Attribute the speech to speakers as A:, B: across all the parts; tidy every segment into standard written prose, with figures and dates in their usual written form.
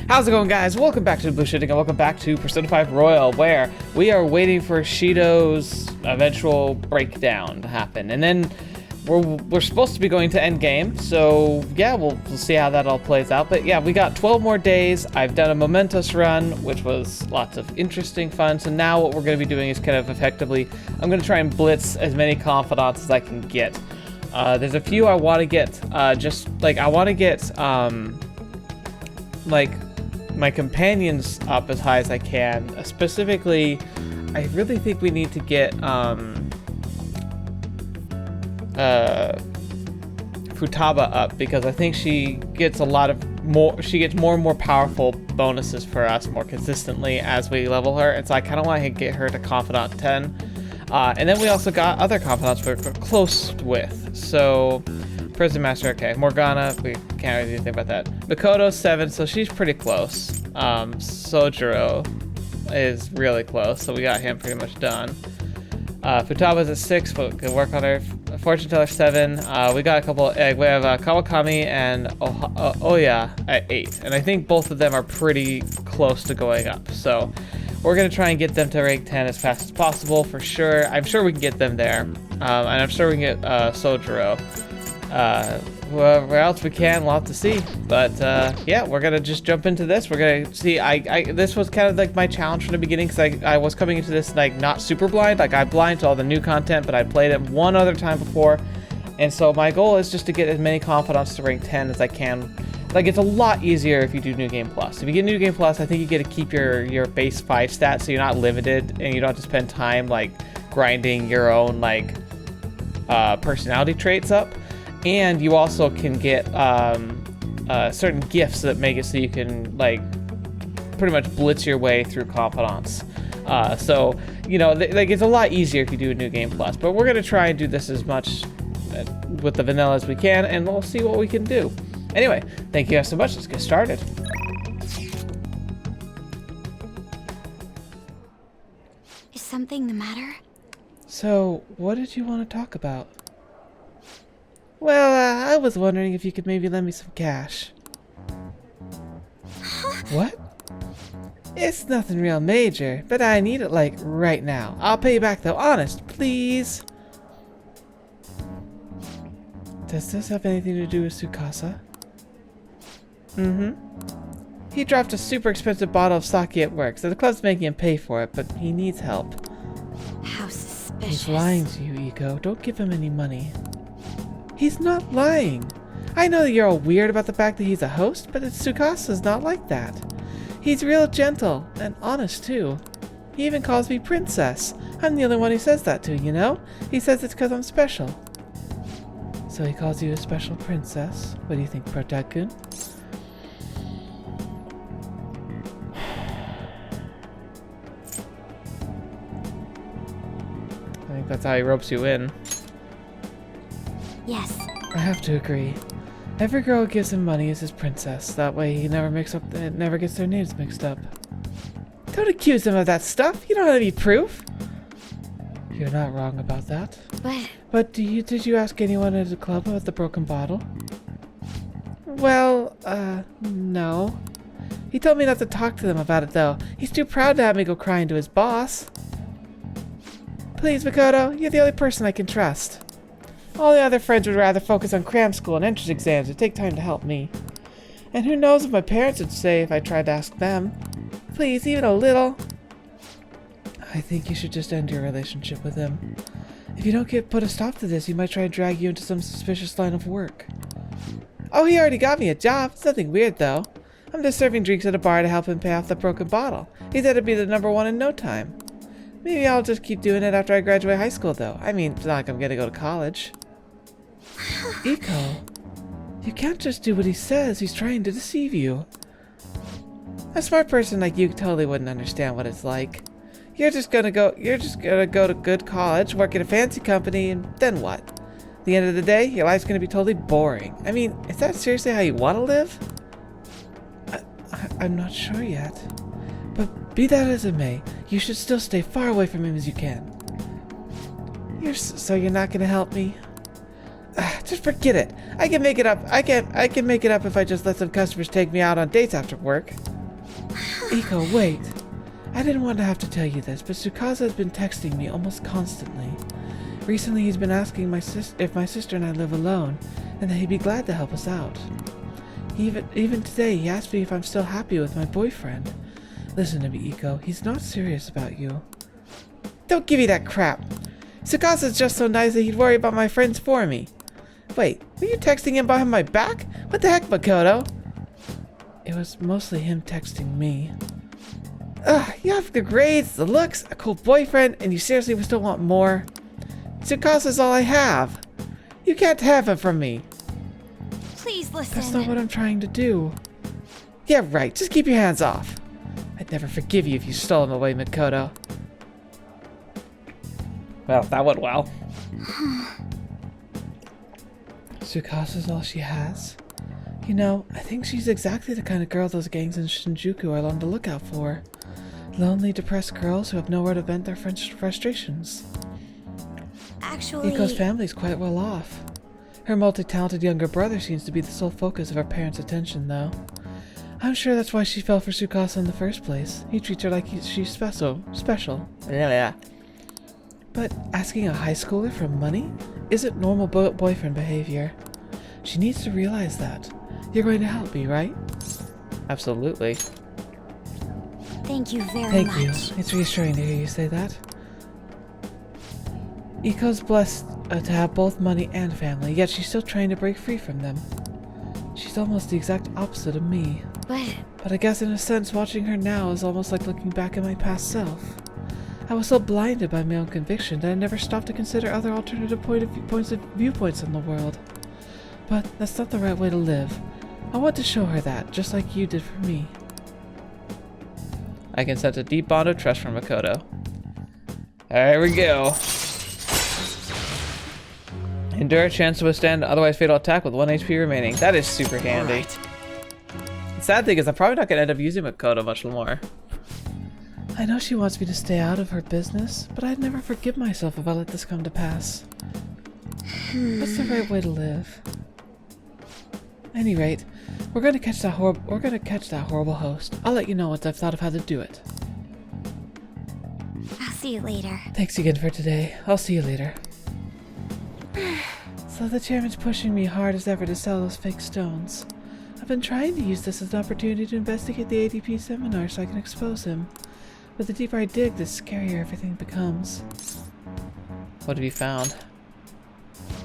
A: How's it going, guys? Welcome back to TheBlueShifting and welcome back to Persona 5 Royal, where we are waiting for Shido's eventual breakdown to happen. And then we're supposed to be going to endgame, so yeah, we'll see how that all plays out. But yeah, we got 12 more days. I've done a Mementos run, which was lots of interesting fun. So now what we're going to be doing is kind of effectively, I'm going to try and blitz as many confidants as I can get. There's a few I want to get, I want to get, my companions up as high as I can. Specifically, I really think we need to get Futaba up, because I think she gets more and more powerful bonuses for us more consistently as we level her, and so I kind of want to get her to confidant 10. And then we also got other confidants we're close with. So Prison Master, okay. Morgana, we can't really do anything about that. Mikoto's 7, so she's pretty close. Sojiro is really close, so we got him pretty much done. Futaba's at 6, but we can work on her. Fortune Teller 7. We got a couple. We have Kawakami and Oya at 8, and I think both of them are pretty close to going up. So we're gonna try and get them to rank 10 as fast as possible for sure. I'm sure we can get them there, and I'm sure we can get Sojiro. Whoever else we can, we'll have to see. But yeah, we're gonna just jump into this. We're gonna see. This was kind of like my challenge from the beginning, because I was coming into this like not super blind. Like, I'm blind to all the new content, but I played it one other time before, and so my goal is just to get as many confidants to rank 10 as I can. Like, it's a lot easier if you do New Game Plus. If you get New Game Plus, I think you get to keep your base 5 stats, so you're not limited and you don't have to spend time like grinding your own like personality traits up. And you also can get certain gifts that make it so you can like pretty much blitz your way through confidants. So you know, like, it's a lot easier if you do a New Game Plus. But we're gonna try and do this as much with the vanilla as we can, and we'll see what we can do. Anyway, thank you guys so much. Let's get started.
B: Is something the matter?
A: So, what did you want to talk about? Well, I was wondering if you could maybe lend me some cash. What? It's nothing real major, but I need it like right now. I'll pay you back though, honest, please. Does this have anything to do with Tsukasa? Mm-hmm. He dropped a super expensive bottle of sake at work, so the club's making him pay for it, but he needs help.
B: How suspicious.
A: He's lying to you, Iko. Don't give him any money. He's not lying. I know that you're all weird about the fact that he's a host, but Tsukasa's not like that. He's real gentle and honest too. He even calls me princess. I'm the only one who says that to, you know? He says it's because I'm special. So he calls you a special princess. What do you think, Protakun? I think that's how he ropes you in.
B: Yes.
A: I have to agree. Every girl who gives him money is his princess. That way he never gets their names mixed up. Don't accuse him of that stuff. You don't have any proof. You're not wrong about that. But did you ask anyone at the club about the broken bottle? Well, no. He told me not to talk to them about it though. He's too proud to have me go crying to his boss. Please, Mikoto, you're the only person I can trust. All the other friends would rather focus on cram school and entrance exams and take time to help me. And who knows what my parents would say if I tried to ask them. Please, even a little. I think you should just end your relationship with him. If you don't put a stop to this, he might try to drag you into some suspicious line of work. Oh, he already got me a job. It's nothing weird, though. I'm just serving drinks at a bar to help him pay off the broken bottle. He said it'd be the #1 in no time. Maybe I'll just keep doing it after I graduate high school, though. I mean, it's not like I'm gonna go to college. Iko, you can't just do what he says. He's trying to deceive you. A smart person like you totally wouldn't understand what it's like. You're just gonna go to good college, work at a fancy company, and then what? At the end of the day, your life's gonna be totally boring. I mean, is that seriously how you want to live? I'm not sure yet. But be that as it may, you should still stay far away from him as you can. So you're not gonna help me? Just forget it. I can make it up. I can make it up if I just let some customers take me out on dates after work.
C: Iko, wait. I didn't want to have to tell you this, but Tsukasa has been texting me almost constantly. Recently he's been asking if my sister and I live alone, and that he'd be glad to help us out. Even today he asked me if I'm still happy with my boyfriend. Listen to me, Iko, he's not serious about you. Don't give me that crap! Tsukasa's just so nice that he'd worry about my friends for me. Wait, were you texting him behind my back? What the heck, Makoto? It was mostly him texting me. Ugh, you have the grades, the looks, a cool boyfriend, and you seriously still want more? Tsukasa's all I have. You can't have him from me.
B: Please listen.
C: That's not what I'm trying to do. Yeah, right. Just keep your hands off. I'd never forgive you if you stole him away, Makoto.
A: Well, that went well.
C: Tsukasa's all she has. You know, I think she's exactly the kind of girl those gangs in Shinjuku are on the lookout for. Lonely, depressed girls who have nowhere to vent their frustrations.
B: Actually...
C: Iko's family's quite well off. Her multi-talented younger brother seems to be the sole focus of her parents' attention, though. I'm sure that's why she fell for Tsukasa in the first place. He treats her like she's special.
A: Yeah.
C: But asking a high schooler for money isn't normal boyfriend behavior. She needs to realize that. You're going to help me, right?
A: Absolutely.
B: Thank you very
C: Thank
B: much.
C: you. It's reassuring to hear you say that. Iko's blessed to have both money and family, yet she's still trying to break free from them. She's almost the exact opposite of me. But I guess in a sense watching her now is almost like looking back at my past self. I was so blinded by my own conviction that I never stopped to consider other alternative viewpoints on the world. But that's not the right way to live. I want to show her that, just like you did for me.
A: I can sense a deep bond of trust from Makoto. There we go. Endure a chance to withstand an otherwise fatal attack with 1 HP remaining. That is super handy.
D: Right.
A: The sad thing is I'm probably not going to end up using Makoto much more.
C: I know she wants me to stay out of her business, but I'd never forgive myself if I let this come to pass. What's the right way to live? At any rate, we're gonna catch that horrible host. I'll let you know once I've thought of how to do it.
B: I'll see you later.
C: Thanks again for today. I'll see you later. So the chairman's pushing me hard as ever to sell those fake stones. I've been trying to use this as an opportunity to investigate the ADP seminar so I can expose him. But the deeper I dig, the scarier everything becomes.
A: What have you found?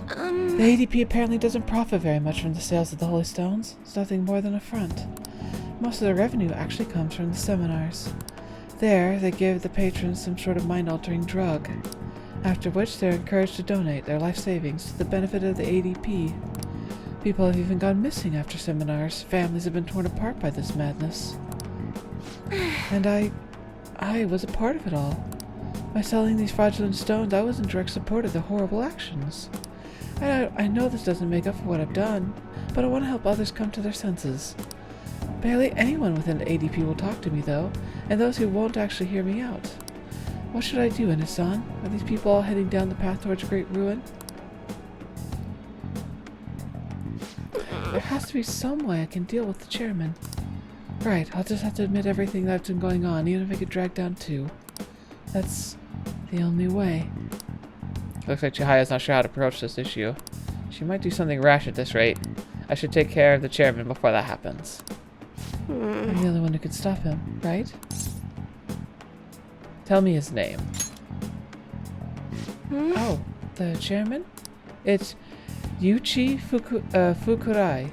C: The ADP apparently doesn't profit very much from the sales of the holy stones. It's nothing more than a front. Most of the revenue actually comes from the seminars. There, they give the patrons some sort of mind-altering drug, after which they're encouraged to donate their life savings to the benefit of the ADP. People have even gone missing after seminars. Families have been torn apart by this madness. And I was a part of it all. By selling these fraudulent stones, I was in direct support of the horrible actions. I know this doesn't make up for what I've done, but I want to help others come to their senses. Barely anyone within the ADP will talk to me, though, and those who won't actually hear me out. What should I do, Ina-san? Are these people all heading down the path towards great ruin? There has to be some way I can deal with the chairman. Right, I'll just have to admit everything that's been going on, even if I get dragged down too. That's the only way.
A: Looks like Chihiya's not sure how to approach this issue. She might do something rash at this rate. I should take care of the chairman before that happens.
C: I'm the only one who could stop him, right?
A: Tell me his name.
C: Oh, the chairman? It's Yuichi Fukurai.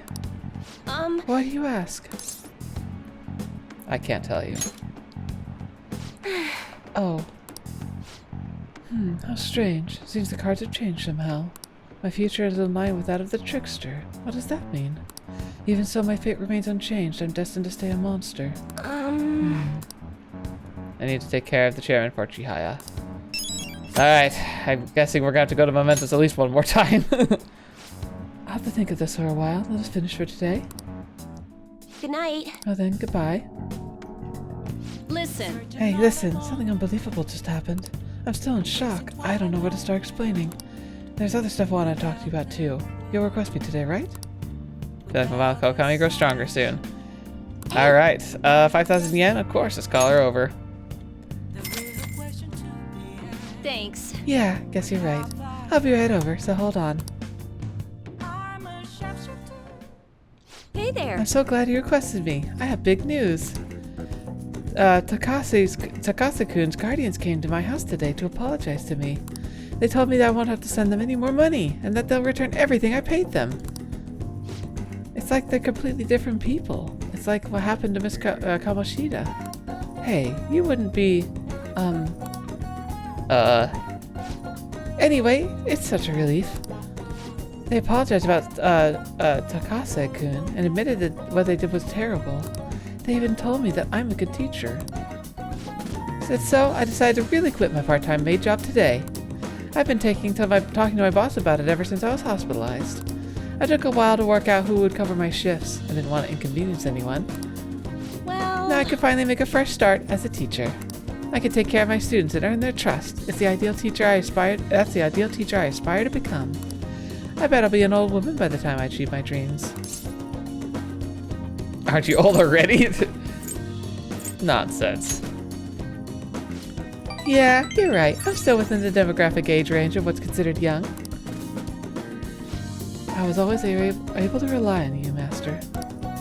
C: Why do you ask?
A: I can't tell you.
C: Oh. How strange. Seems the cards have changed somehow. My future is in line with that of the trickster. What does that mean? Even so, my fate remains unchanged. I'm destined to stay a monster.
A: I need to take care of the chairman for Chihiya. Alright, I'm guessing we're going to have to go to Mementos at least one more time.
C: I'll have to think of this for a while. Let us finish for today.
B: Good night.
C: Oh then, goodbye.
D: Listen.
C: Hey, listen. Something unbelievable just happened. I'm still in shock. I don't know where to start explaining. There's other stuff I want to talk to you about too. You'll request me today, right?
A: I feel like my Malco coming grow stronger soon. All right, 5,000 yen. Of course, let's call her over.
B: Thanks.
C: Yeah, guess you're right. I'll be right over, so hold on.
B: Hey there.
C: I'm so glad you requested me. I have big news. Takase-kun's guardians came to my house today to apologize to me. They told me that I won't have to send them any more money, and that they'll return everything I paid them. It's like they're completely different people. It's like what happened to Miss Kamoshida. Hey, you wouldn't be, Anyway, it's such a relief. They apologized about Takase-kun and admitted that what they did was terrible. They even told me that I'm a good teacher. So I decided to really quit my part-time maid job today. I've been talking to my boss about it ever since I was hospitalized. I took a while to work out who would cover my shifts. I didn't want to inconvenience anyone.
B: Well...
C: Now I could finally make a fresh start as a teacher. I can take care of my students and earn their trust. That's the ideal teacher I aspire to become. I bet I'll be an old woman by the time I achieve my dreams.
A: Aren't you old already? Nonsense.
C: Yeah, you're right. I'm still within the demographic age range of what's considered young. I was always able to rely on you, Master.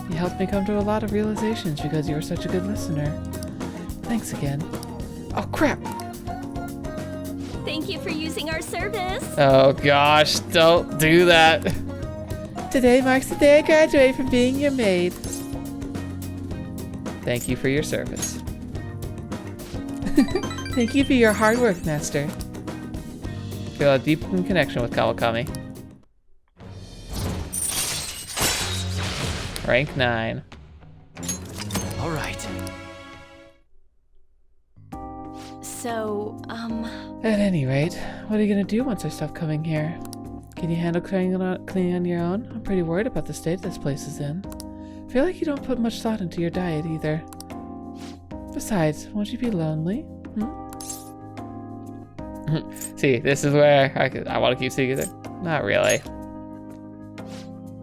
C: You helped me come to a lot of realizations because you were such a good listener. Thanks again. Oh, crap!
B: Thank you for using our service.
A: Oh gosh, don't do that.
C: Today marks the day I graduate from being your maid.
A: Thank you for your service.
C: Thank you for your hard work, Master.
A: Feel a deep connection with Kawakami. Rank 9.
D: All right.
B: So,
C: At any rate, what are you gonna do once I stop coming here? Can you handle cleaning on your own? I'm pretty worried about the state this place is in. I feel like you don't put much thought into your diet either. Besides, won't you be lonely?
A: See, this is where I want to keep seeing it. Not really.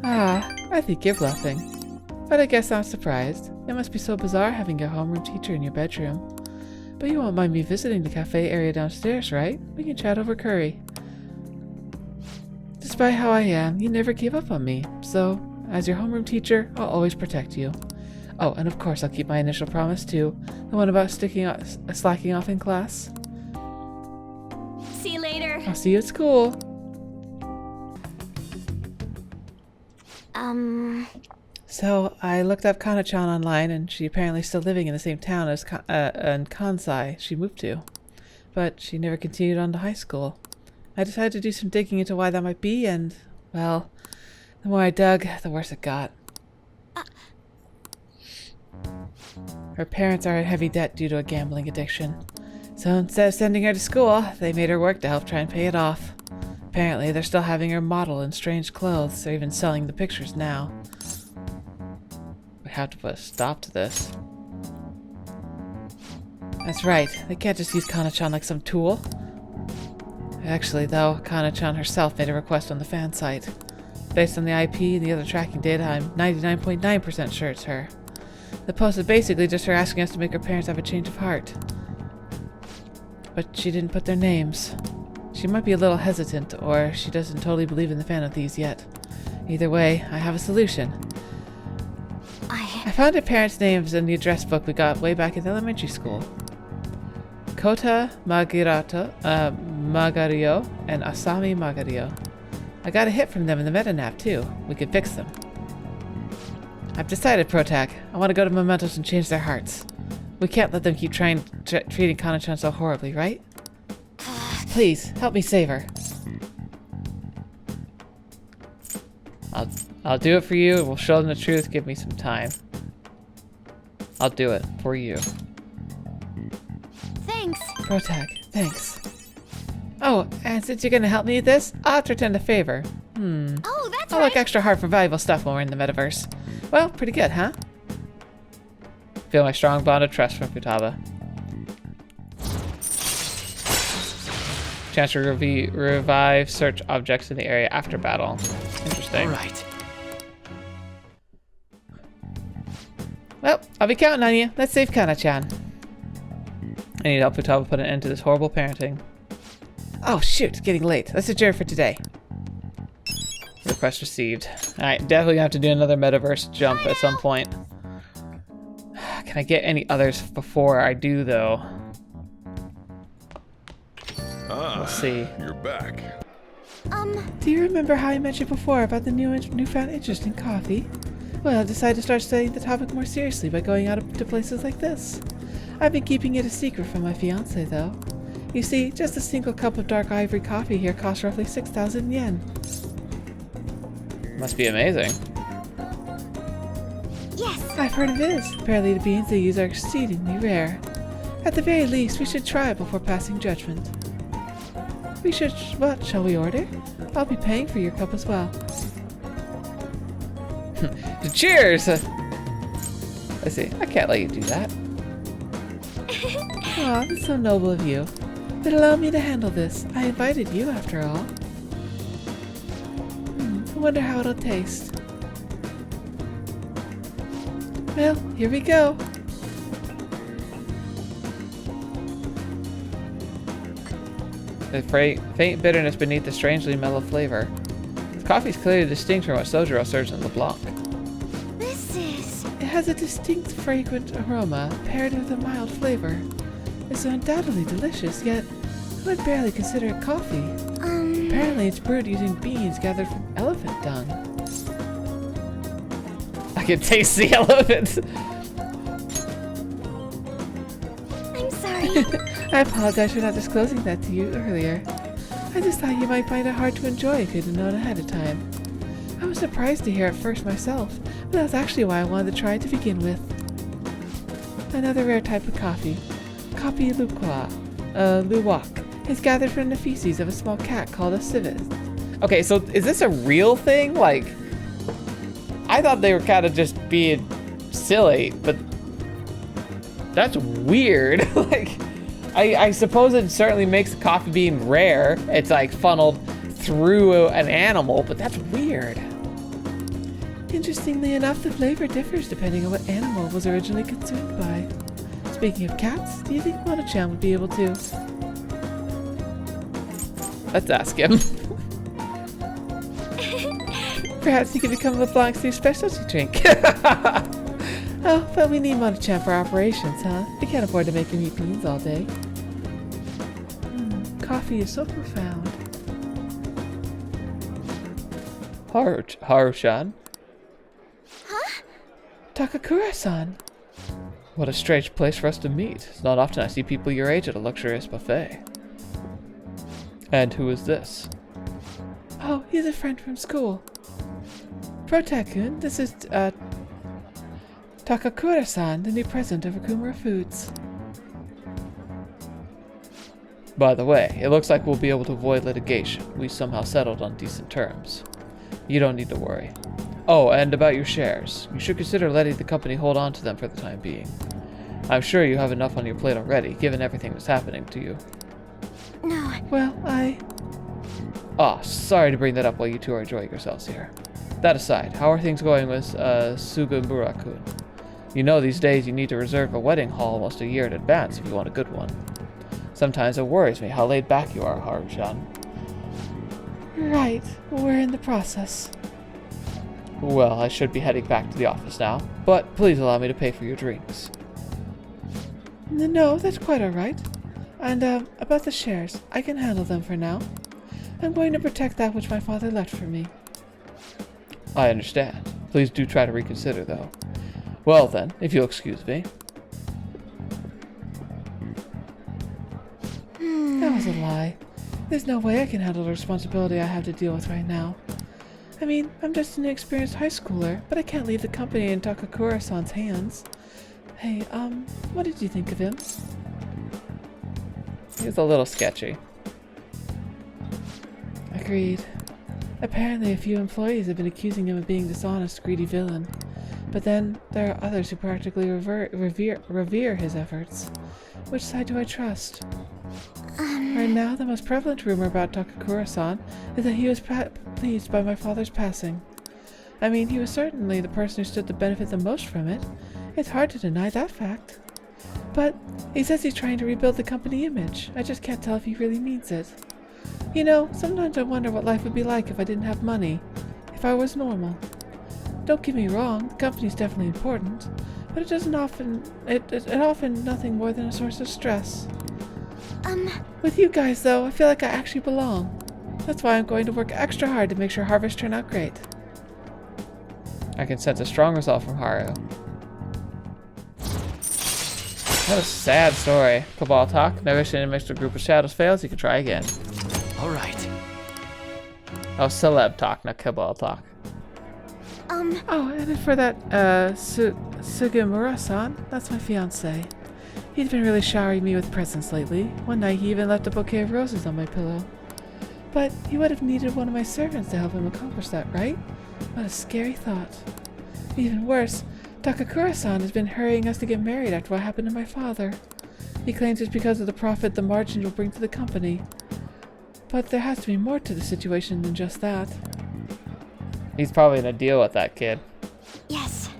C: Ah, I think you're bluffing. But I guess I'm surprised. It must be so bizarre having your homeroom teacher in your bedroom. But you won't mind me visiting the cafe area downstairs, right? We can chat over curry. Despite how I am, you never gave up on me. So, as your homeroom teacher, I'll always protect you. Oh, and of course I'll keep my initial promise too. The one about slacking off in class.
B: see you later.
C: I'll see you at school. So, I looked up Kana-chan online, and she apparently is still living in the same town as Kansai she moved to. But she never continued on to high school. I decided to do some digging into why that might be, and, well, the more I dug, the worse it got. Her parents are in heavy debt due to a gambling addiction. So instead of sending her to school, they made her work to help try and pay it off. Apparently, they're still having her model in strange clothes. They're even selling the pictures now. We have to put a stop to this. That's right. They can't just use Kana-chan like some tool. Actually, though, Kana-chan herself made a request on the fan site. Based on the IP and the other tracking data, I'm 99.9% sure it's her. The post is basically just her asking us to make her parents have a change of heart. But she didn't put their names. She might be a little hesitant, or she doesn't totally believe in the Phantom Thieves yet. Either way, I have a solution. I found her parents' names in the address book we got way back in elementary school. Kota Magario and Asami Magario. I got a hit from them in the meta-nap too. We could fix them. I've decided, Protag. I want to go to Mementos and change their hearts. We can't let them keep treating Kana-chan so horribly, right? Please, help me save her.
A: I'll do it for you. We'll show them the truth. Give me some time. I'll do it for you.
B: Thanks.
C: Protag, thanks. Oh, and since you're gonna help me with this, I'll have to return a favor.
B: Oh, that's
C: I'll look extra hard for valuable stuff when we're in the metaverse. Well, pretty good, huh?
A: Feel my strong bond of trust from Futaba. Chance to revive search objects in the area after battle. Interesting.
D: All right.
C: Well,
A: I'll be counting on you. Let's save Kana-chan. I need help Futaba put an end to this horrible parenting. Oh shoot, it's getting late. Let's adjourn for today. Request received. Alright, definitely gonna have to do another metaverse jump at some point. Can I get any others before I do, though? We'll see.
E: You're back.
C: Do you remember how I mentioned before about the newfound interest in coffee? Well, I decided to start studying the topic more seriously by going out to places like this. I've been keeping it a secret from my fiancé, though. You see, just a single cup of dark ivory coffee here costs roughly 6,000 yen.
A: Must be amazing.
B: Yes.
C: I've heard it is. Apparently the beans they use are exceedingly rare. At the very least, we should try it before passing judgment. We should... what, shall we order? I'll be paying for your cup as well.
A: Cheers! I see. I can't let you do that.
C: Aw, that's so noble of you. But allow me to handle this. I invited you, after all. I wonder how it'll taste. Well, here we go.
A: The faint bitterness beneath the strangely mellow flavor. The coffee is clearly distinct from what Sojiro serves in LeBlanc.
B: This is...
C: It has a distinct fragrant aroma paired with a mild flavor. It's undoubtedly delicious, yet I would barely consider it coffee. Apparently it's brewed using beans gathered from elephant dung.
A: I can taste the elephant.
B: I'm sorry.
C: I apologize for not disclosing that to you earlier. I just thought you might find it hard to enjoy if you'd known ahead of time. I was surprised to hear it first myself, but that's actually why I wanted to try it to begin with. Another rare type of coffee. Coffee luwak. It's gathered from the feces of a small cat called a civet.
A: Okay, so is this a real thing? Like, I thought they were kind of just being silly, but that's weird. Like, I suppose it certainly makes the coffee bean rare. It's like funneled through an animal, but that's weird.
C: Interestingly enough, the flavor differs depending on what animal was originally consumed by. Speaking of cats, do you think Mono-chan would be able to?
A: Let's ask him.
C: Perhaps he could become LeBlanc's new specialty drink. Oh, but we need Mono-chan for operations, huh? We can't afford to make him eat beans all day. Coffee is so profound.
A: Haru-chan?
C: Takakura-san.
A: What a strange place for us to meet. It's not often I see people your age at a luxurious buffet. And who is this?
C: Oh, he's a friend from school. Protag-kun, this is, Takakura-san, the new president of Akumura Foods.
A: By the way, it looks like we'll be able to avoid litigation. We somehow settled on decent terms. You don't need to worry. Oh, and about your shares. You should consider letting the company hold on to them for the time being. I'm sure you have enough on your plate already, given everything that's happening to you.
B: No.
C: Well,
A: Sorry to bring that up while you two are enjoying yourselves here. That aside, how are things going with Sugimura-kun? You know these days you need to reserve a wedding hall almost a year in advance if you want a good one. Sometimes it worries me how laid back you are, Haru-chan.
C: right, we're in the process.
A: Well, I should be heading back to the office now, but please allow me to pay for your drinks.
C: No, that's quite alright. And, about the shares, I can handle them for now. I'm going to protect that which my father left for me.
A: I understand. Please do try to reconsider, though. Well then, if you'll excuse me.
C: That was a lie. There's no way I can handle the responsibility I have to deal with right now. I mean, I'm just an inexperienced high schooler, but I can't leave the company in Takakura-san's hands. Hey, what did you think of him?
A: He's a little sketchy.
C: Agreed. Apparently a few employees have been accusing him of being a dishonest, greedy villain. But then, there are others who practically revere his efforts. Which side do I trust? Right now, the most prevalent rumor about Takakura-san is that he was pleased by my father's passing. I mean, he was certainly the person who stood to benefit the most from it. It's hard to deny that fact. But he says he's trying to rebuild the company image. I just can't tell if he really means it. You know, sometimes I wonder what life would be like if I didn't have money. If I was normal. Don't get me wrong, the company's definitely important, but it doesn't often, it often nothing more than a source of stress. With you guys though, I feel like I actually belong. That's why I'm going to work extra hard to make sure harvests turn out great.
A: I can sense a strong resolve from Haru. What a sad story. Cabal talk. Never seen a mixed group of shadows fails. You can try again.
D: All right.
A: Oh, celeb talk, not cabal talk.
C: Oh, and for that, Sugimura-san, that's my fiancé. He's been really showering me with presents lately. One night he even left a bouquet of roses on my pillow. But he would have needed one of my servants to help him accomplish that, right? What a scary thought. Even worse, Takakura-san has been hurrying us to get married after what happened to my father. He claims it's because of the profit the margins will bring to the company. But there has to be more to the situation than just that.
A: He's probably gonna deal with that kid.
B: Yes.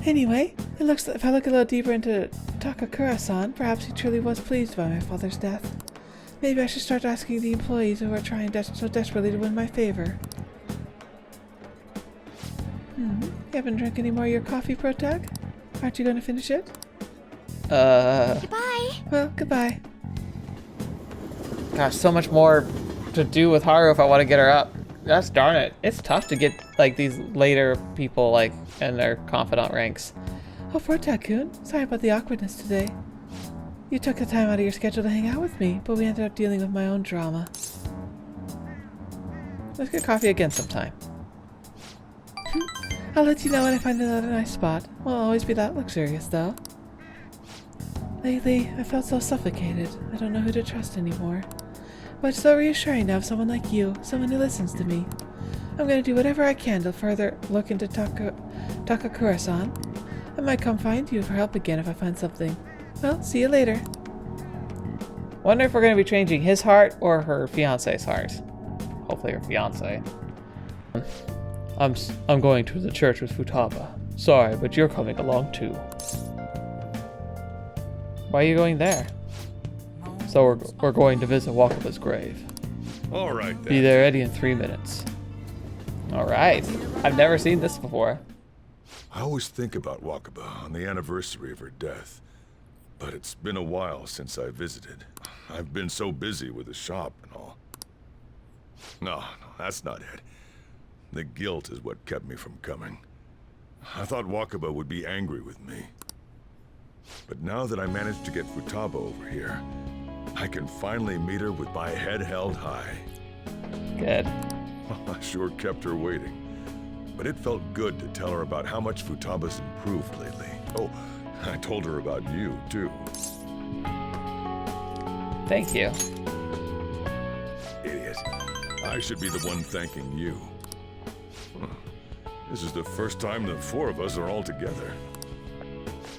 C: Anyway, it looks if I look a little deeper into Takakura-san, perhaps he truly was pleased by my father's death. Maybe I should start asking the employees who are trying so desperately to win my favor. You haven't drank any more of your coffee, Protag? Aren't you going to finish it?
B: Goodbye.
C: Well, goodbye.
A: Gosh, so much more to do with Haru if I want to get her up. Gosh darn it. It's tough to get, like, these later people, like, in their confidant ranks.
C: Oh, Protag-kun, sorry about the awkwardness today. You took the time out of your schedule to hang out with me, but we ended up dealing with my own drama.
A: Let's get coffee again sometime.
C: I'll let you know when I find another nice spot. Won't always be that luxurious, though. Lately, I felt so suffocated. I don't know who to trust anymore. But it's so reassuring to have someone like you, someone who listens to me. I'm going to do whatever I can to further look into Takakura-san. I might come find you for help again if I find something. Well, see you later.
A: Wonder if we're going to be changing his heart or her fiance's heart. Hopefully her fiance. I'm going to the church with Futaba. Sorry, but you're coming along too. Why are you going there? So we're going to visit Wakaba's grave.
E: All right, then.
A: Be there ready in 3 minutes. All right. I've never seen this before.
E: I always think about Wakaba on the anniversary of her death. But it's been a while since I visited. I've been so busy with the shop and all. No, that's not it. The guilt is what kept me from coming. I thought Wakaba would be angry with me. But now that I managed to get Futaba over here, I can finally meet her with my head held high.
A: Good.
E: I sure kept her waiting. But it felt good to tell her about how much Futaba's improved lately. Oh, I told her about you, too.
A: Thank you.
E: Idiot. I should be the one thanking you. This is the first time the four of us are all together.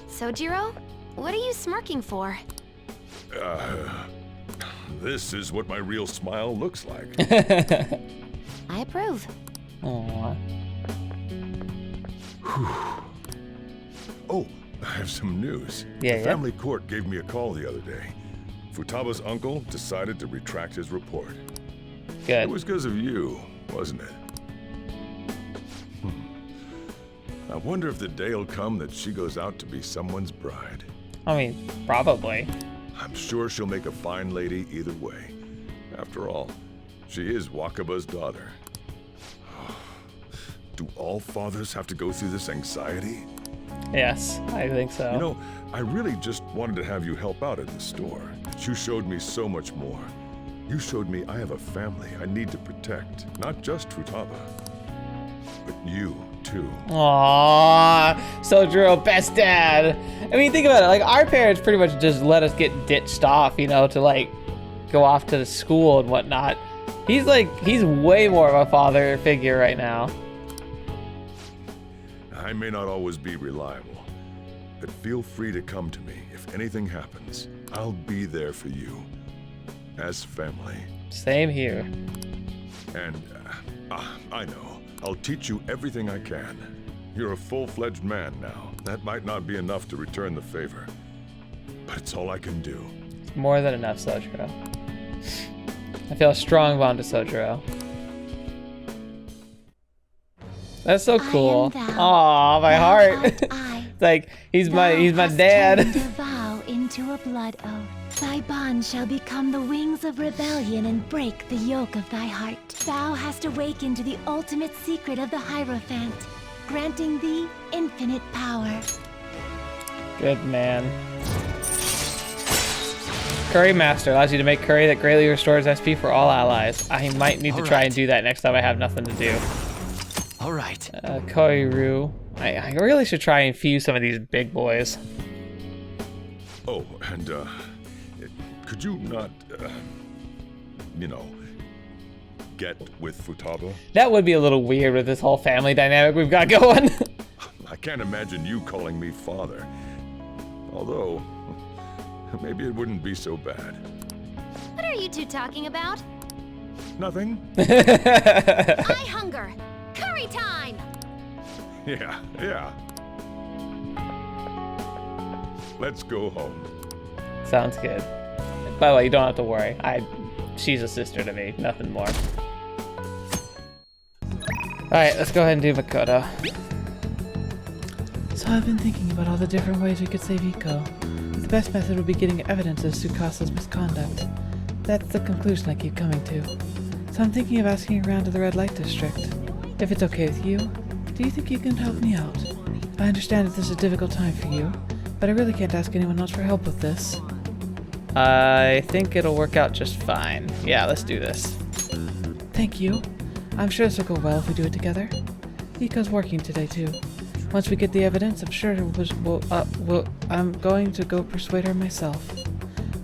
B: Sojiro, what are you smirking for?
E: This is what my real smile looks like.
B: I approve.
A: Aww.
E: Oh, I have some news.
A: Yeah,
E: The
A: yeah.
E: family court gave me a call the other day. Futaba's uncle decided to retract his report.
A: Good.
E: It was because of you, wasn't it? I wonder if the day will come that she goes out to be someone's bride.
A: I mean, probably.
E: I'm sure she'll make a fine lady either way. After all, she is Wakaba's daughter. Do all fathers have to go through this anxiety?
A: Yes, I think so.
E: You know, I really just wanted to have you help out at the store. You showed me so much more. You showed me I have a family I need to protect, not just Futaba, but you too.
A: Aww, Sojiro, best dad. I mean, think about it. Like, our parents pretty much just let us get ditched off, you know, to like go off to the school and whatnot. He's way more of a father figure right now.
E: I may not always be reliable, but feel free to come to me if anything happens. I'll be there for you, as family.
A: Same here.
E: And I know, I'll teach you everything I can. You're a full-fledged man now. That might not be enough to return the favor, but it's all I can do.
A: More than enough, Sojiro. I feel a strong bond to Sojiro. That's so cool. Aw, my heart. It's like he's my dad.
B: Turned a vow into a blood oath. Thy bond shall become the wings of rebellion and break the yoke of thy heart. Thou hast awakened to the ultimate secret of the Hierophant, granting thee infinite power.
A: Good man. Curry Master allows you to make curry that greatly restores SP for all allies. I might need to try and do that next time I have nothing to do.
D: All right.
A: Koiru. I really should try and fuse some of these big boys.
E: Oh, and, could you not, get with Futaba?
A: That would be a little weird with this whole family dynamic we've got going.
E: I can't imagine you calling me father. Although, maybe it wouldn't be so bad.
B: What are you two talking about?
E: Nothing?
B: I hunger. Curry time!
E: Yeah. Let's go home.
A: Sounds good. By the way, you don't have to worry. She's a sister to me, nothing more. Alright, let's go ahead and do Makoto.
C: So I've been thinking about all the different ways we could save Iko. The best method would be getting evidence of Tsukasa's misconduct. That's the conclusion I keep coming to. So I'm thinking of asking around to the Red Light District. If it's okay with you, do you think you can help me out? I understand that this is a difficult time for you, but I really can't ask anyone else for help with this.
A: I think it'll work out just fine. Yeah, let's do this.
C: Thank you. I'm sure this will go well if we do it together. Iko's working today too. Once we get the evidence, I'm sure I'm going to go persuade her myself.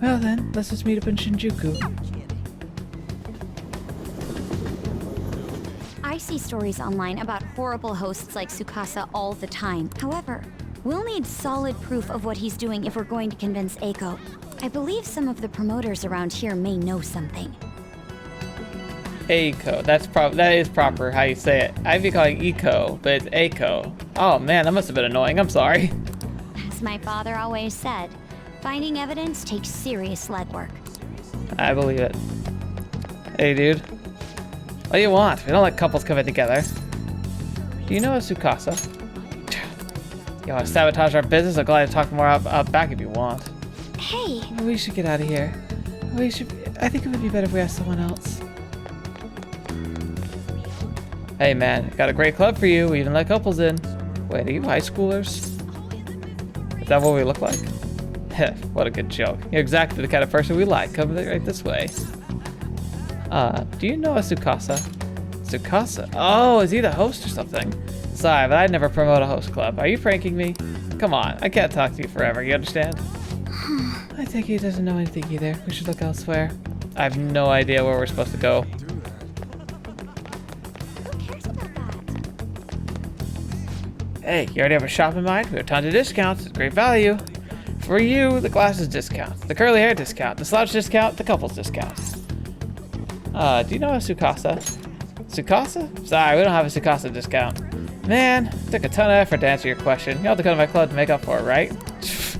C: Well then, let's just meet up in Shinjuku.
B: I see stories online about horrible hosts like Tsukasa all the time. However, we'll need solid proof of what he's doing if we're going to convince Eiko. I believe some of the promoters around here may know something.
A: Eiko. That is proper how you say it. I'd be calling Eiko, but it's Eiko. Oh man, that must have been annoying. I'm sorry.
B: As my father always said, finding evidence takes serious legwork.
A: I believe it. Hey dude. What do you want? We don't let couples come in together. Do you know a Tsukasa? You want to sabotage our business? I'm glad to talk more out back if you want.
B: Hey!
C: We should get out of here. I think it would be better if we asked someone else.
A: Hey man, got a great club for you. We even let couples in. Wait, are you high schoolers? Is that what we look like? Heh, what a good joke. You're exactly the kind of person we like. Come right this way. Do you know a Tsukasa? Tsukasa? Oh, is he the host or something? Sorry, but I'd never promote a host club. Are you pranking me? Come on, I can't talk to you forever, you understand?
C: I think he doesn't know anything either. We should look elsewhere.
A: I have no idea where we're supposed to go.
B: Who cares about that?
A: Hey, you already have a shop in mind? We have tons of discounts. It's great value. For you, the glasses discount, the curly hair discount, the slouch discount, the couples discount. Do you know a Tsukasa? Tsukasa? Sorry, we don't have a Tsukasa discount. Man, took a ton of effort to answer your question. You'll have to come to my club to make up for it, right?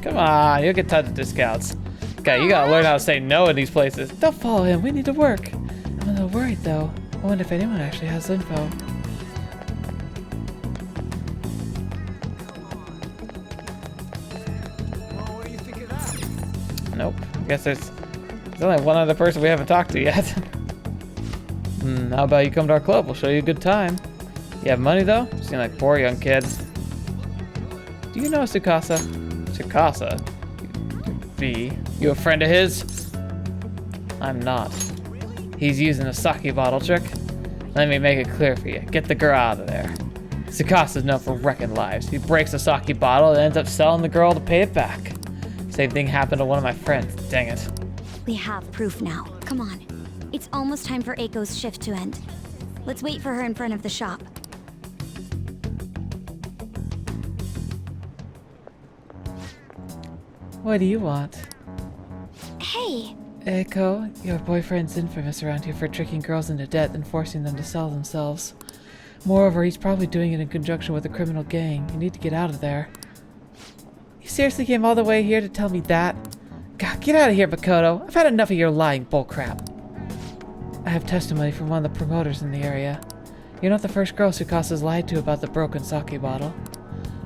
A: Come on, you'll get tons of discounts. Okay, you gotta learn how to say no in these places.
C: Don't follow him, we need to work. I'm a little worried though. I wonder if anyone actually has info.
A: Nope. I guess there's only one other person we haven't talked to yet. How about you come to our club? We'll show you a good time. You have money though? You seem like poor young kids. Do you know Tsukasa? Tsukasa? B. You a friend of his? I'm not. He's using a sake bottle trick. Let me make it clear for you. Get the girl out of there. Tsukasa's known for wrecking lives. He breaks a sake bottle and ends up selling the girl to pay it back. Same thing happened to one of my friends. Dang it.
B: We have proof now. Come on. It's almost time for Eiko's shift to end. Let's wait for her in front of the shop.
C: What do you want?
B: Hey!
C: Eiko, your boyfriend's infamous around here for tricking girls into debt and forcing them to sell themselves. Moreover, he's probably doing it in conjunction with a criminal gang. You need to get out of there. You seriously came all the way here to tell me that? God, get out of here, Makoto. I've had enough of your lying bullcrap. I have testimony from one of the promoters in the area. You're not the first girl Tsukasa's lied to about the broken sake bottle.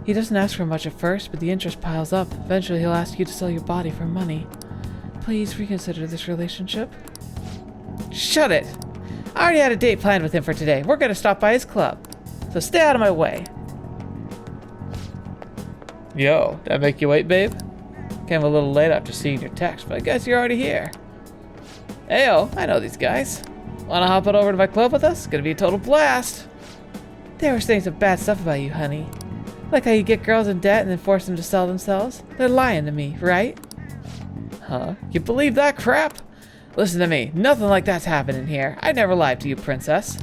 C: He doesn't ask for much at first, but the interest piles up. Eventually, he'll ask you to sell your body for money. Please reconsider this relationship.
A: Shut it! I already had a date planned with him for today. We're gonna stop by his club. So stay out of my way. Yo, did I make you wait, babe? Came a little late after seeing your text, but I guess you're already here. Ayo, I know these guys. Wanna hop on over to my club with us? It's gonna be a total blast. They were saying some bad stuff about you, honey. Like how you get girls in debt and then force them to sell themselves. They're lying to me, right? Huh? You believe that crap? Listen to me. Nothing like that's happening here. I never lied to you, princess.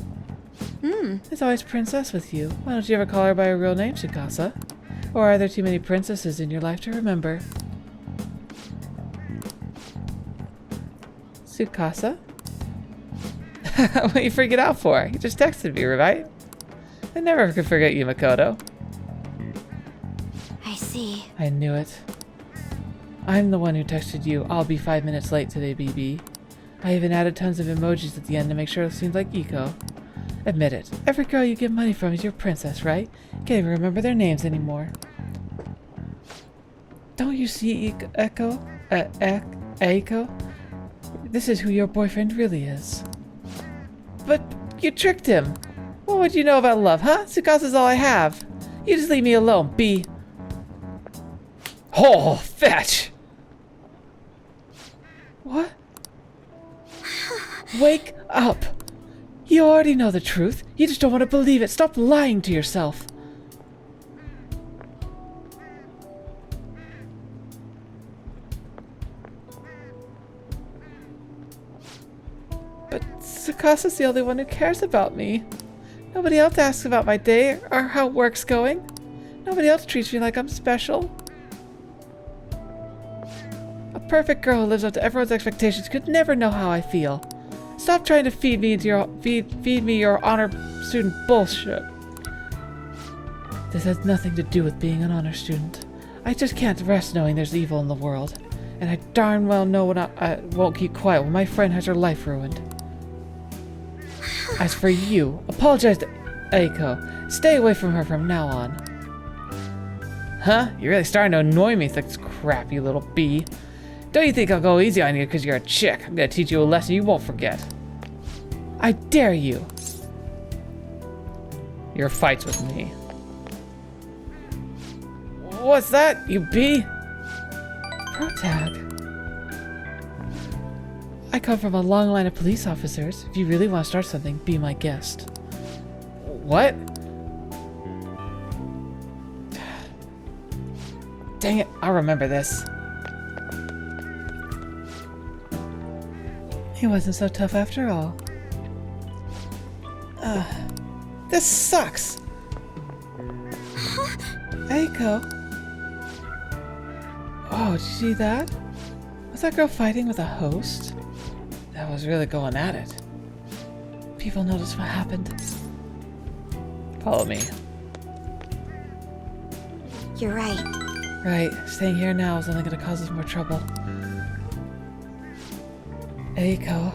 C: There's always princess with you. Why don't you ever call her by her real name, Tsukasa? Or are there too many princesses in your life to remember? Tsukasa?
A: What are you freaking out for? You just texted me, right? I never could forget you, Makoto.
B: I see.
C: I knew it. I'm the one who texted you. I'll be 5 minutes late today, BB. I even added tons of emojis at the end to make sure it seemed like Eiko. Admit it. Every girl you get money from is your princess, right? Can't even remember their names anymore. Don't you see, Eiko? This is who your boyfriend really is.
A: But you tricked him. What would you know about love, huh? Tsukasa's all I have. You just leave me alone, B. Oh, fetch!
C: What? Wake up! You already know the truth. You just don't want to believe it. Stop lying to yourself.
A: But Tsukasa's the only one who cares about me. Nobody else asks about my day or how work's going. Nobody else treats me like I'm special. A perfect girl who lives up to everyone's expectations could never know how I feel. Stop trying to feed me your honor student bullshit.
C: This has nothing to do with being an honor student. I just can't rest knowing there's evil in the world. And I darn well know when I won't keep quiet when my friend has her life ruined. As for you, apologize to Eiko. Stay away from her from now on.
A: Huh? You're really starting to annoy me with this crap, you little bee. Don't you think I'll go easy on you because you're a chick? I'm gonna teach you a lesson you won't forget.
C: I dare you.
A: Your fight's with me. What's that, you bee?
C: Protag. I come from a long line of police officers. If you really want to start something, be my guest.
A: What? Dang it, I'll remember this.
C: He wasn't so tough after all.
A: This sucks.
C: Eiko. Oh, did you see that? Was that girl fighting with a host?
A: That was really going at it.
C: People noticed what happened.
A: Follow me.
B: You're right.
C: Right, staying here now is only going to cause us more trouble. Eiko.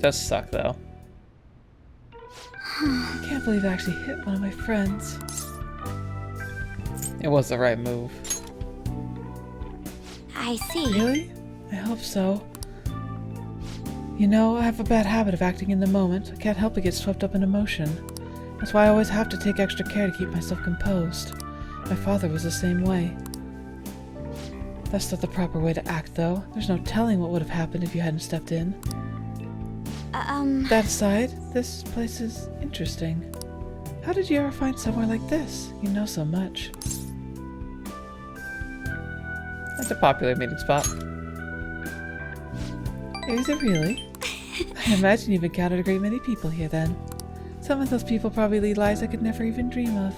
A: Does suck though.
C: I can't believe I actually hit one of my friends.
A: It was the right move.
B: I see.
C: Really? I hope so. You know, I have a bad habit of acting in the moment. I can't help but get swept up in emotion. That's why I always have to take extra care to keep myself composed. My father was the same way. That's not the proper way to act, though. There's no telling what would have happened if you hadn't stepped in. That aside, this place is interesting. How did you ever find somewhere like this? You know so much.
A: That's a popular meeting spot.
C: Is it really? I imagine you've encountered a great many people here then. Some of those people probably lead lives I could never even dream of.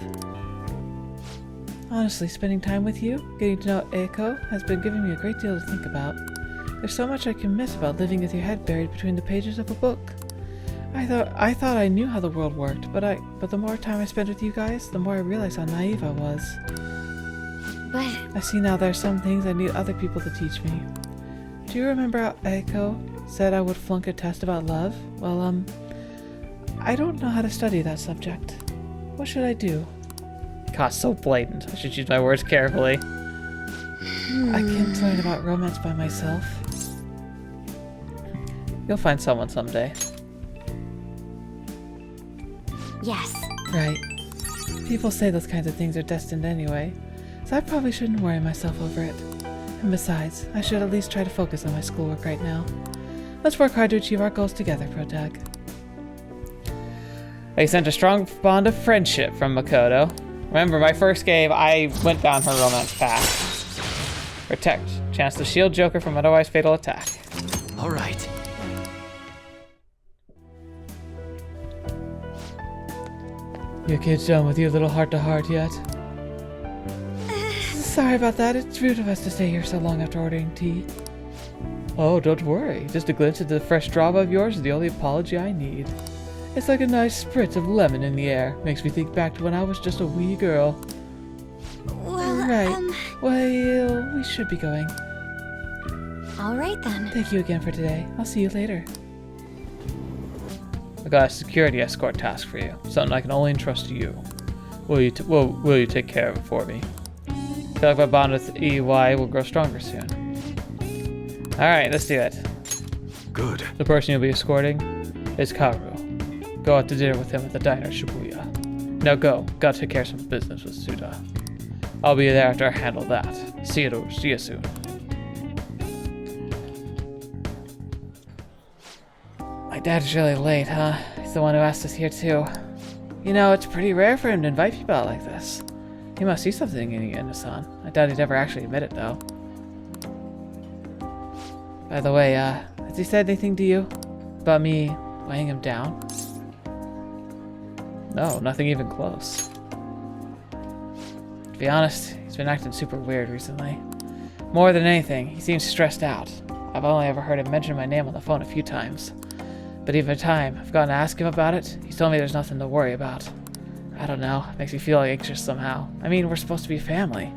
C: Honestly, spending time with you, getting to know Eiko, has been giving me a great deal to think about. There's so much I can miss about living with your head buried between the pages of a book. I thought I knew how the world worked, but the more time I spent with you guys, the more I realized how naive I was.
B: But
C: I see now there are some things I need other people to teach me. Do you remember how Eiko said I would flunk a test about love? Well, I don't know how to study that subject. What should I do?
A: God, so blatant. I should choose my words carefully.
C: I can't learn about romance by myself.
A: You'll find someone someday.
B: yes.
C: Right. People say those kinds of things are destined anyway, so I probably shouldn't worry myself over it. And besides, I should at least try to focus on my schoolwork right now. Let's work hard to achieve our goals together, Protag.
A: I sent a strong bond of friendship from Makoto. Remember, my first game, I went down her romance path. Protect. Chance to shield Joker from otherwise fatal attack.
D: All right.
C: Your kid's done with your little heart-to-heart yet? Sorry about that. It's rude of us to stay here so long after ordering tea.
A: Oh, don't worry. Just a glimpse at the fresh drama of yours is the only apology I need.
C: It's like a nice spritz of lemon in the air. Makes me think back to when I was just a wee girl.
B: Well,
C: Right. Well, we should be going.
B: all right then.
C: Thank you again for today. I'll see you later.
A: I got a security escort task for you. Something I can only entrust to you. Will you take care of it for me? I feel like my bond with EY will grow stronger soon. Alright, let's do it.
D: Good.
A: The person you'll be escorting is Kaoru. Go out to dinner with him at the diner at Shibuya. Now go. Gotta take care of some business with Suda. I'll be there after I handle that. See you soon. My dad's really late, huh? He's the one who asked us here too. You know, it's pretty rare for him to invite people out like this. He must see something in you, Ina-san. I doubt he'd ever actually admit it, though. By the way, has he said anything to you? About me weighing him down? No, nothing even close. To be honest, he's been acting super weird recently. More than anything, he seems stressed out. I've only ever heard him mention my name on the phone a few times. But even time I've gone to ask him about it, he's told me there's nothing to worry about. I don't know, it makes me feel anxious somehow. I mean, we're supposed to be family.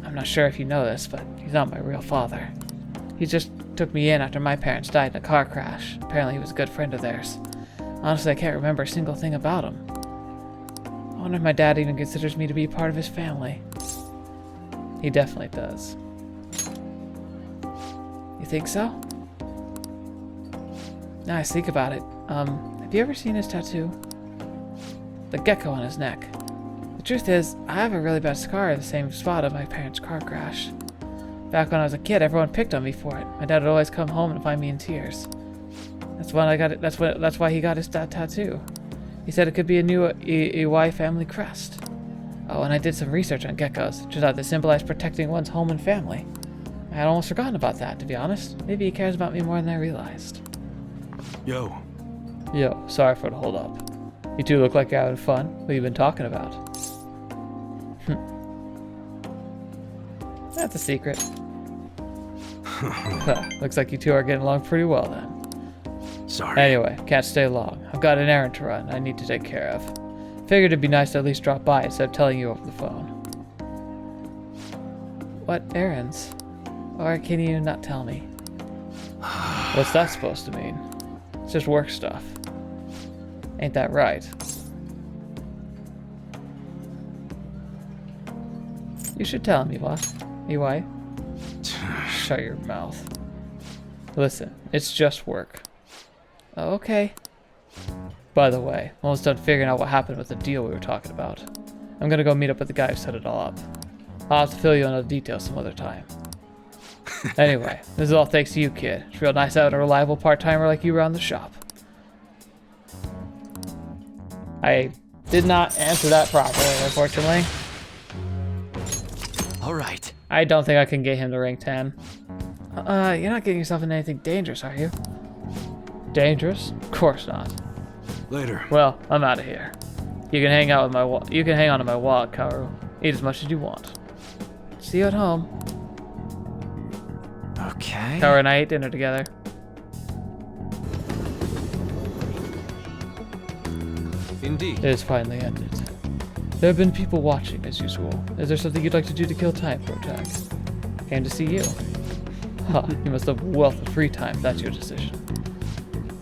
A: I'm not sure if you know this, but he's not my real father. He just took me in after my parents died in a car crash. Apparently he was a good friend of theirs. Honestly, I can't remember a single thing about him. I wonder if my dad even considers me to be part of his family. He definitely does. You think so? Now I think about it, have you ever seen his tattoo? The gecko on his neck. The truth is, I have a really bad scar in the same spot of my parents' car crash. Back when I was a kid, everyone picked on me for it. My dad would always come home and find me in tears. That's when I got it. That's why he got his tattoo. He said it could be a new EY family crest. Oh, and I did some research on geckos. Turns out they symbolize protecting one's home and family. I had almost forgotten about that, to be honest. Maybe he cares about me more than I realized.
D: Yo.
A: Yo, sorry for the hold up. You two look like you're having fun. What have you been talking about? That's a secret. Looks like you two are getting along pretty well then.
D: Sorry.
A: Anyway, can't stay long. I've got an errand to run I need to take care of. Figured it'd be nice to at least drop by instead of telling you over the phone. What errands? Or can you not tell me? What's that supposed to mean? It's just work stuff. Ain't that right? You should tell me, what? EY? Shut your mouth. Listen, it's just work. Oh, okay. By the way, I'm almost done figuring out what happened with the deal we were talking about. I'm gonna go meet up with the guy who set it all up. I'll have to fill you in on the details some other time. Anyway, this is all thanks to you, kid. It's real nice having a reliable part-timer like you around the shop. I did not answer that properly, unfortunately.
D: All right.
A: I don't think I can get him to rank 10. You're not getting yourself into anything dangerous, are you? Dangerous? Of course not.
D: Later.
A: Well, I'm out of here. You can hang out with my you can hang on to my wallet, Kaoru. Eat as much as you want. See you at home.
D: Okay.
A: Tell her and I ate dinner together.
D: Indeed.
A: It has finally ended. There have been people watching, as usual. Is there something you'd like to do to kill time, Protag? Came to see you. Ha, you must have a wealth of free time, if that's your decision.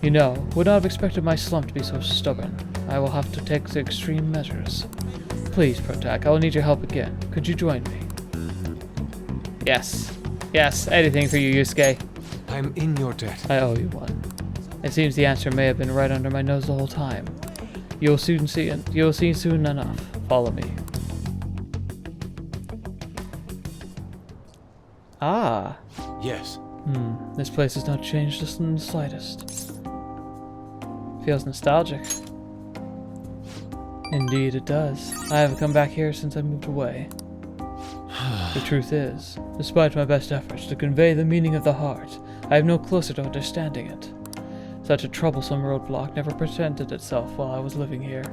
A: You know, would not have expected my slump to be so stubborn. I will have to take the extreme measures. Please, Protag, I will need your help again. Could you join me? Yes. Yes, anything for you, Yusuke.
D: I'm in your debt.
A: I owe you one. It seems the answer may have been right under my nose the whole time. You'll soon see it. You'll see soon enough. Follow me. Ah.
D: Yes.
A: This place has not changed just in the slightest. Feels nostalgic. Indeed it does. I haven't come back here since I moved away. The truth is, despite my best efforts to convey the meaning of the heart, I am no closer to understanding it. Such a troublesome roadblock never presented itself while I was living here.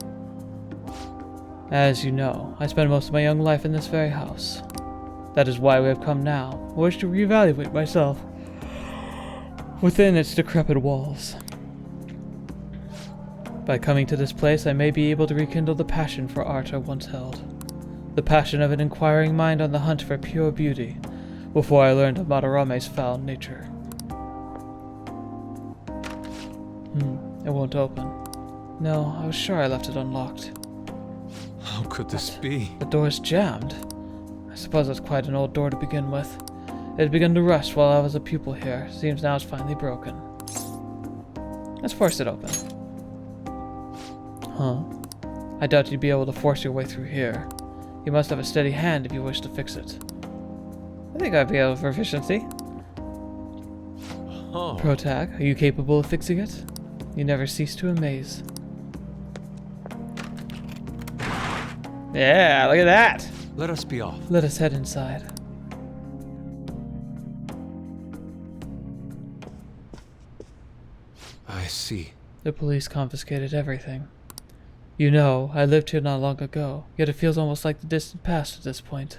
A: As you know, I spent most of my young life in this very house. That is why we have come now. I wish to reevaluate myself within its decrepit walls. By coming to this place, I may be able to rekindle the passion for art I once held. The passion of an inquiring mind on the hunt for pure beauty, before I learned of Madarame's foul nature. It won't open. No, I was sure I left it unlocked.
D: How could this be?
A: The door's jammed. I suppose it's quite an old door to begin with. It had begun to rust while I was a pupil here. Seems now it's finally broken. Let's force it open. Huh? I doubt you'd be able to force your way through here. You must have a steady hand if you wish to fix it. I think I'd be able for efficiency.
D: Oh.
A: Protag, are you capable of fixing it? You never cease to amaze. Yeah, look at that!
D: Let us be off.
A: Let us head inside.
D: I see.
A: The police confiscated everything. You know, I lived here not long ago, yet it feels almost like the distant past at this point.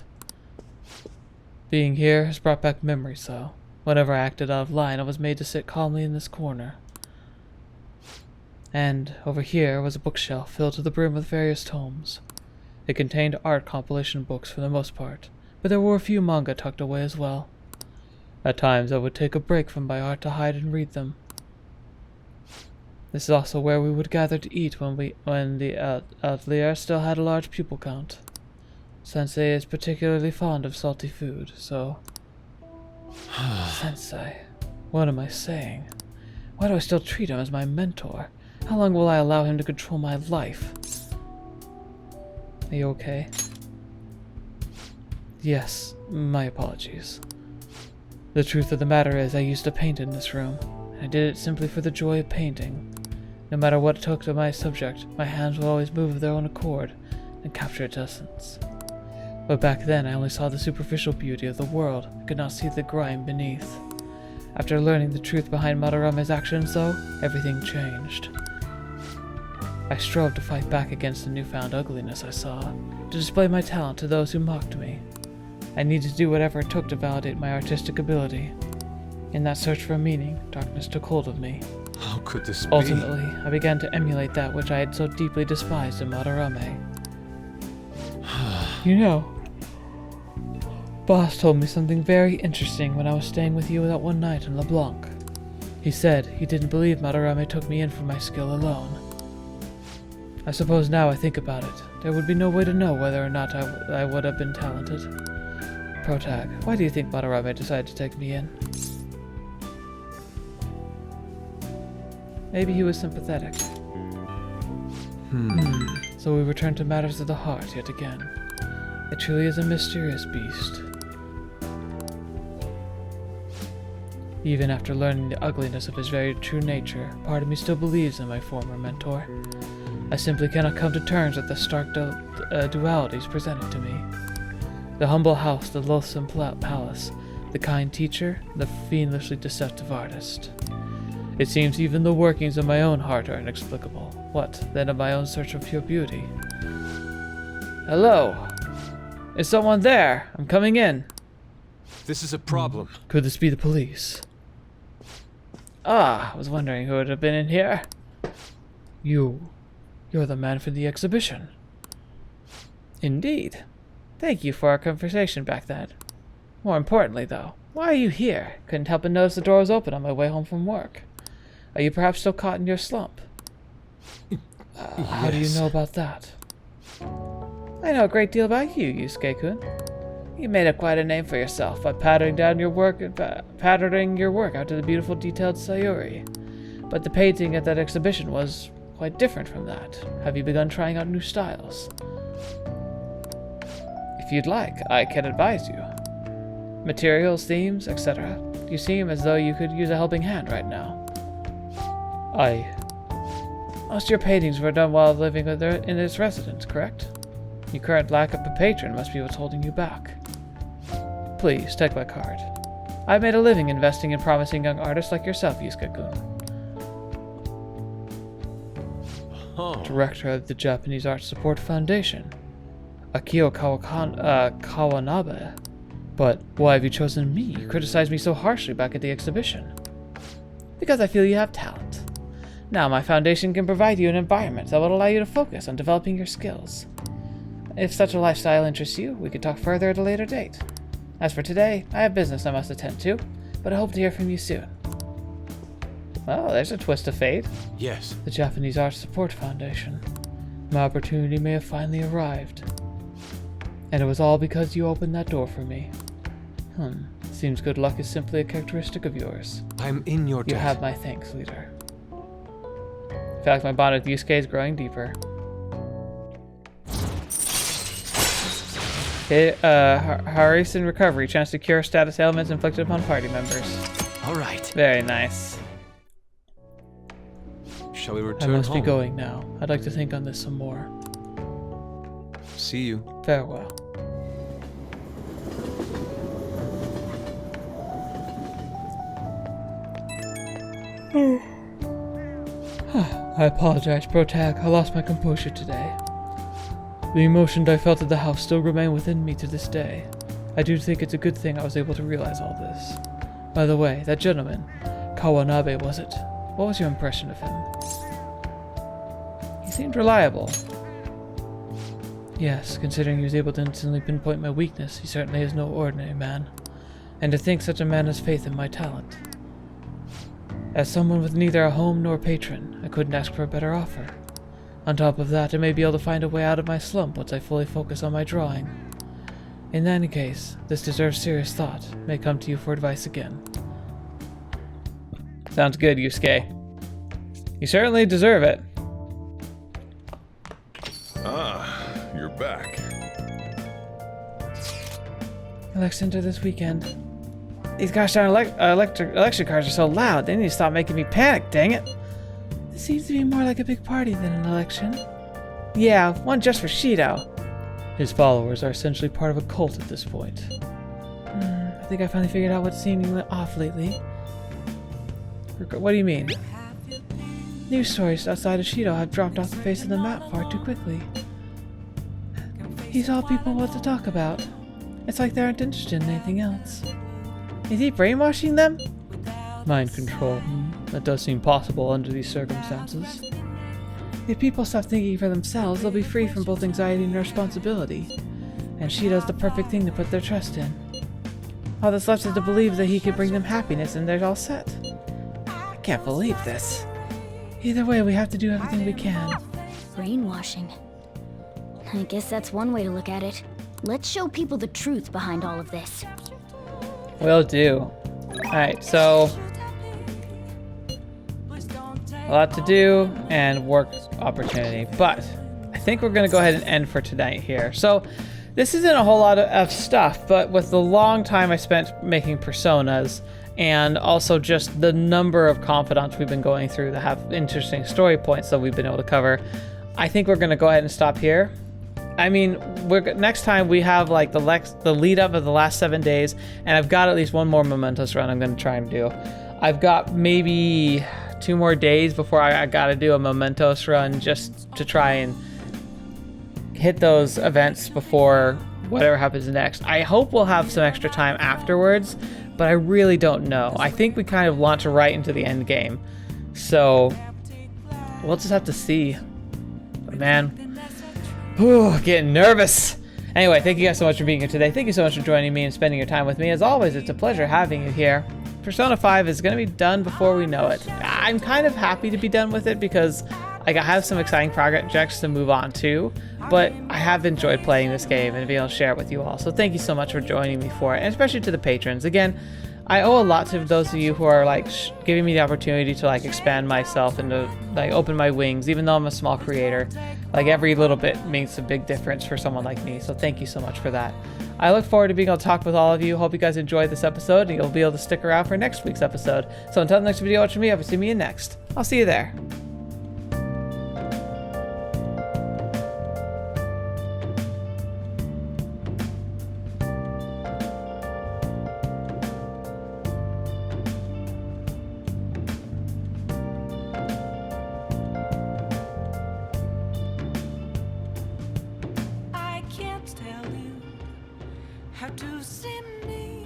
A: Being here has brought back memories, though. Whenever I acted out of line, I was made to sit calmly in this corner. And over here was a bookshelf filled to the brim with various tomes. It contained art compilation books for the most part, but there were a few manga tucked away as well. At times I would take a break from my art to hide and read them. This is also where we would gather to eat when the atelier still had a large pupil count. Sensei is particularly fond of salty food, so... Sensei, what am I saying? Why do I still treat him as my mentor? How long will I allow him to control my life? Are you okay? Yes, my apologies. The truth of the matter is I used to paint in this room, and I did it simply for the joy of painting. No matter what took to my subject, my hands would always move of their own accord and capture its essence. But back then I only saw the superficial beauty of the world and could not see the grime beneath. After learning the truth behind Madarame's actions, though, everything changed. I strove to fight back against the newfound ugliness I saw, to display my talent to those who mocked me. I needed to do whatever it took to validate my artistic ability. In that search for meaning, darkness took hold of me.
D: How could this be?
A: Ultimately, I began to emulate that which I had so deeply despised in Madarame. You know, Boss told me something very interesting when I was staying with you that one night in LeBlanc. He said he didn't believe Madarame took me in for my skill alone. I suppose now I think about it, there would be no way to know whether or not I would have been talented. Protag, why do you think Madarame decided to take me in? Maybe he was sympathetic. So we return to matters of the heart yet again. It truly is a mysterious beast. Even after learning the ugliness of his very true nature, part of me still believes in my former mentor. I simply cannot come to terms with the stark dualities presented to me. The humble house, the loathsome palace, the kind teacher, the fiendishly deceptive artist. It seems even the workings of my own heart are inexplicable. What, then, of my own search for pure beauty? Hello? Is someone there? I'm coming in.
D: This is a problem.
C: Could this be the police? Ah, I was wondering who would have been in here. You're the man for the exhibition. Indeed. Thank you for our conversation back then. More importantly, though, why are you here? Couldn't help but notice the door was open on my way home from work. Are you perhaps still caught in your slump? How do you know about that? I know a great deal about you, Yusuke-kun. You made up quite a name for yourself by patterning your work out to the beautiful detailed Sayuri. But the painting at that exhibition was quite different from that. Have you begun trying out new styles? If you'd like, I can advise you. Materials, themes, etc. You seem as though you could use a helping hand right now. Most of your paintings were done while living in this residence, correct? Your current lack of a patron must be what's holding you back. Please, take my card. I've made a living investing in promising young artists like yourself, Yusuke-kun.
D: Oh.
C: Director of the Japanese Art Support Foundation, Akio Kawanabe. But why have you chosen me? You criticized me so harshly back at the exhibition. Because I feel you have talent. Now my foundation can provide you an environment that will allow you to focus on developing your skills. If such a lifestyle interests you, we could talk further at a later date. As for today, I have business I must attend to, but I hope to hear from you soon. Well, there's a twist of fate.
D: Yes.
C: The Japanese Art Support Foundation. My opportunity may have finally arrived. And it was all because you opened that door for me. Seems good luck is simply a characteristic of yours.
D: I'm in your debt.
C: You have my thanks, leader. In fact, my bond with Yusuke is growing deeper. Okay, Harisen recovery. Chance to cure status ailments inflicted upon party members.
D: All right.
C: Very nice.
D: Shall we return
C: I must
D: home?
C: be going now. I'd like to think on this some more.
D: See you.
C: Farewell. I apologize, Protag. I lost my composure today. The emotions I felt at the house still remain within me to this day. I do think it's a good thing I was able to realize all this. By the way, that gentleman, Kawanabe, was it? What was your impression of him? He seemed reliable. Yes, considering he was able to instantly pinpoint my weakness, he certainly is no ordinary man. And to think such a man has faith in my talent. As someone with neither a home nor patron, I couldn't ask for a better offer. On top of that, I may be able to find a way out of my slump once I fully focus on my drawing. In any case, this deserves serious thought. May come to you for advice again. Sounds good, Yusuke. You certainly deserve it.
E: Ah, you're back.
C: Election this weekend. These gosh darn election cards are so loud. They need to stop making me panic, dang it. This seems to be more like a big party than an election. Yeah, one just for Shido. His followers are essentially part of a cult at this point. I think I finally figured out what's seeming off lately. What do you mean? News stories outside of Shido have dropped off the face of the map far too quickly. He's all people want to talk about. It's like they aren't interested in anything else. Is he brainwashing them? Mind control. That does seem possible under these circumstances. If people stop thinking for themselves, they'll be free from both anxiety and responsibility. And Shido's the perfect thing to put their trust in. All that's left is to believe that he can bring them happiness and they're all set. I can't believe this. Either way, we have to do everything we can.
F: Brainwashing. I guess that's one way to look at it. Let's show people the truth behind all of this.
A: Will do. Alright, so a lot to do and work opportunity, but I think we're gonna go ahead and end for tonight here. So this isn't a whole lot of stuff, but with the long time I spent making personas and also just the number of confidants we've been going through that have interesting story points that we've been able to cover, I think we're gonna go ahead and stop here. I mean, next time we have like the lead up of the last 7 days, and I've got at least one more Mementos run I'm going to try and do. I've got maybe 2 more days before I got to do a Mementos run just to try and hit those events before whatever happens next. I hope we'll have some extra time afterwards, but I really don't know. I think we kind of launch right into the end game. So we'll just have to see. But man, getting nervous. Anyway, thank you guys so much for being here today. Thank you so much for joining me and spending your time with me. As always, it's a pleasure having you here. Persona 5 is going to be done before we know it. I'm kind of happy to be done with it because I have some exciting projects to move on to, but I have enjoyed playing this game and being able to share it with you all. So thank you so much for joining me for it, and especially to the patrons. Again, I owe a lot to those of you who are like giving me the opportunity to like expand myself and to like open my wings, even though I'm a small creator. Like every little bit makes a big difference for someone like me. So thank you so much for that. I look forward to being able to talk with all of you. Hope you guys enjoyed this episode and you'll be able to stick around for next week's episode. So until the next video, watch me, see me in next. I'll see you there.
G: I can't tell you how to see me.